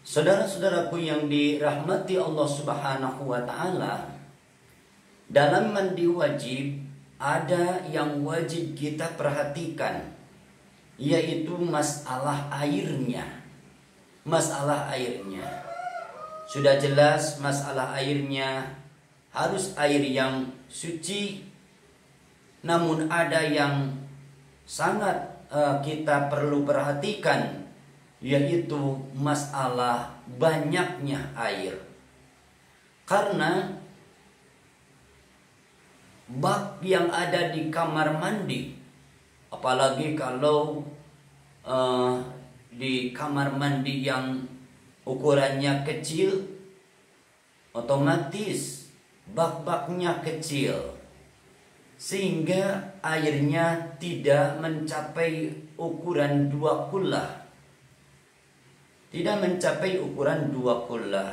Saudara-saudaraku yang dirahmati Allah Subhanahu wa Ta'ala, dalam mandi wajib ada yang wajib kita perhatikan, yaitu masalah airnya. Masalah airnya sudah jelas, masalah airnya harus air yang suci. Namun ada yang sangat kita perlu perhatikan, yaitu masalah banyaknya air. Karena bak yang ada di kamar mandi, apalagi kalau di kamar mandi yang ukurannya kecil, otomatis bak-baknya kecil, sehingga airnya tidak mencapai ukuran 2 kullah. Tidak mencapai ukuran 2 kullah.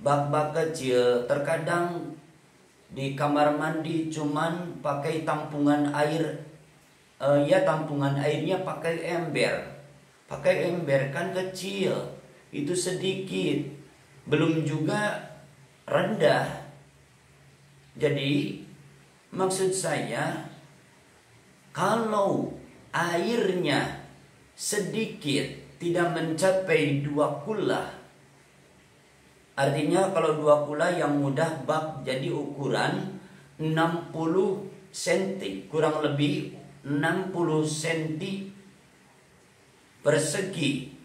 Bak-bak kecil, terkadang di kamar mandi cuman pakai tampungan air, tampungan airnya pakai ember. Pakai ember kan kecil, itu sedikit, belum juga rendah. Jadi maksud saya, kalau airnya sedikit, tidak mencapai 2 kullah, artinya kalau 2 kullah yang mudah bak jadi ukuran 60 cm, kurang lebih 60 cm persegi.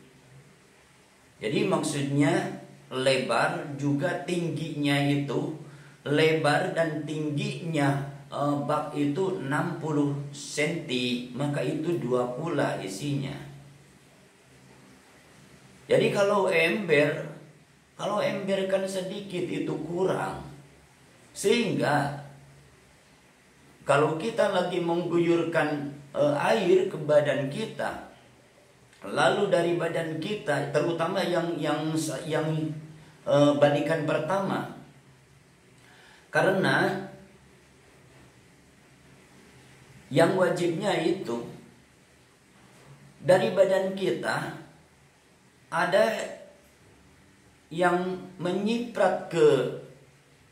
Jadi maksudnya lebar juga tingginya itu, lebar dan tingginya bak itu 60 cm, maka itu 2 kullah isinya. Jadi kalau ember kan sedikit, itu kurang. Sehingga kalau kita lagi mengguyurkan air ke badan kita, lalu dari badan kita, terutama yang balikan pertama, karena yang wajibnya itu dari badan kita ada yang menyiprat ke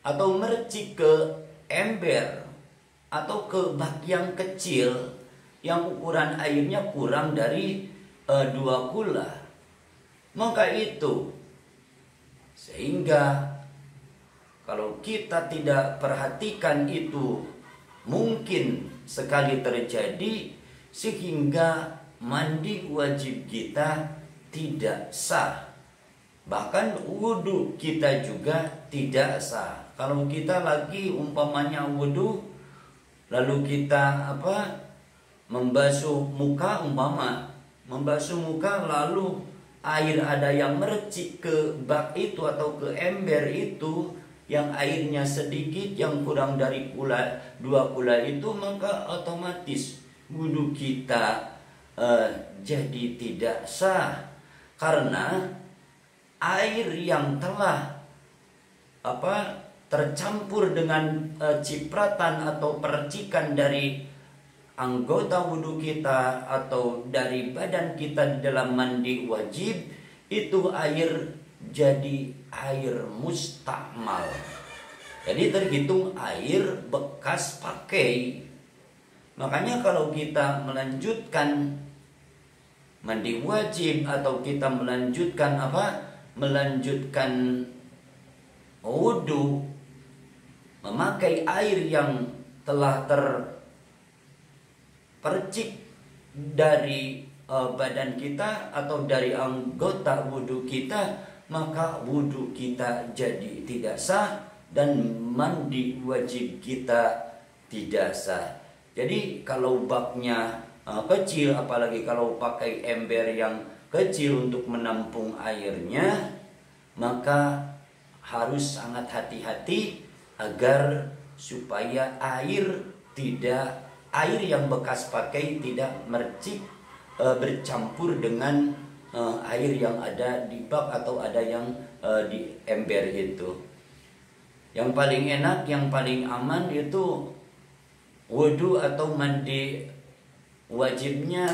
atau mercik ke ember atau ke bak yang kecil yang ukuran airnya kurang dari 2 kullah. Maka itu, sehingga kalau kita tidak perhatikan itu mungkin sekali terjadi, sehingga mandi wajib kita tidak sah. Bahkan wudhu kita juga tidak sah. Kalau kita lagi umpamanya wudhu, lalu kita membasuh muka, membasuh muka, lalu air ada yang mercik ke bak itu atau ke ember itu, yang airnya sedikit, yang kurang dari 2 kullah itu, maka otomatis wudhu kita jadi tidak sah. Karena air yang telah tercampur dengan cipratan atau percikan dari anggota wudhu kita atau dari badan kita di dalam mandi wajib, itu air jadi air mustakmal. Jadi terhitung air bekas pakai. Makanya kalau kita melanjutkan mandi wajib atau kita melanjutkan wudhu, memakai air yang telah terpercik dari badan kita atau dari anggota wudhu kita, maka wudhu kita jadi tidak sah dan mandi wajib kita tidak sah. Jadi kalau baknya kecil, apalagi kalau pakai ember yang kecil untuk menampung airnya, maka harus sangat hati-hati agar supaya air yang bekas pakai tidak mercik bercampur dengan air yang ada di bak atau ada yang di ember itu. Yang paling enak, yang paling aman itu wudhu atau mandi wajibnya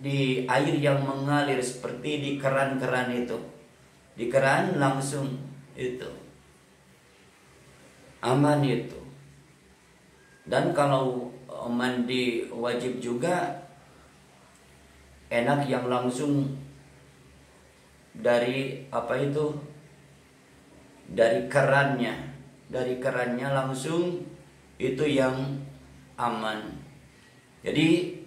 di air yang mengalir seperti di keran-keran itu. di keran langsung itu aman itu. Dan kalau mandi wajib juga enak yang langsung dari dari kerannya langsung, itu yang aman. Jadi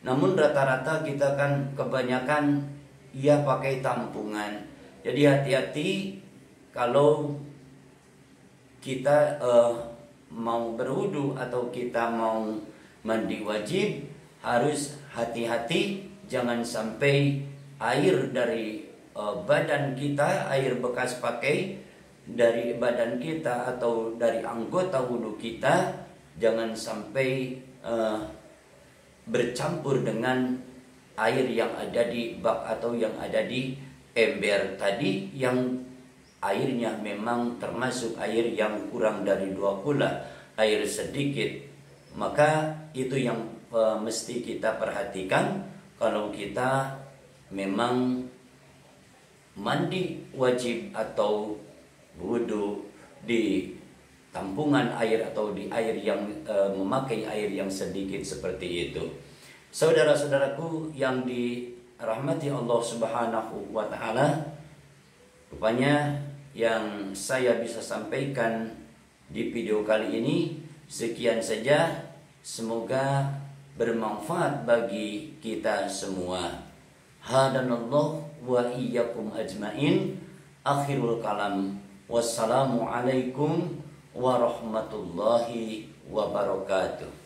namun rata-rata kita kan kebanyakan pakai tampungan. Jadi hati-hati kalau kita mau berwudu atau kita mau mandi wajib, harus hati-hati jangan sampai air dari badan kita, air bekas pakai dari badan kita atau dari anggota wudu kita, jangan sampai bercampur dengan air yang ada di bak atau yang ada di ember tadi, yang airnya memang termasuk air yang kurang dari 2 kula, air sedikit. Maka itu yang mesti kita perhatikan kalau kita memang mandi wajib atau wudu di tampungan air atau di air yang memakai air yang sedikit seperti itu. Saudara-saudaraku yang dirahmati Allah Subhanahu wa taala, rupanya yang saya bisa sampaikan di video kali ini sekian saja. Semoga bermanfaat bagi kita semua. Hadanallahu wa iyyakum ajmain. Akhirul kalam. Wassalamualaikum warahmatullahi wabarakatuh.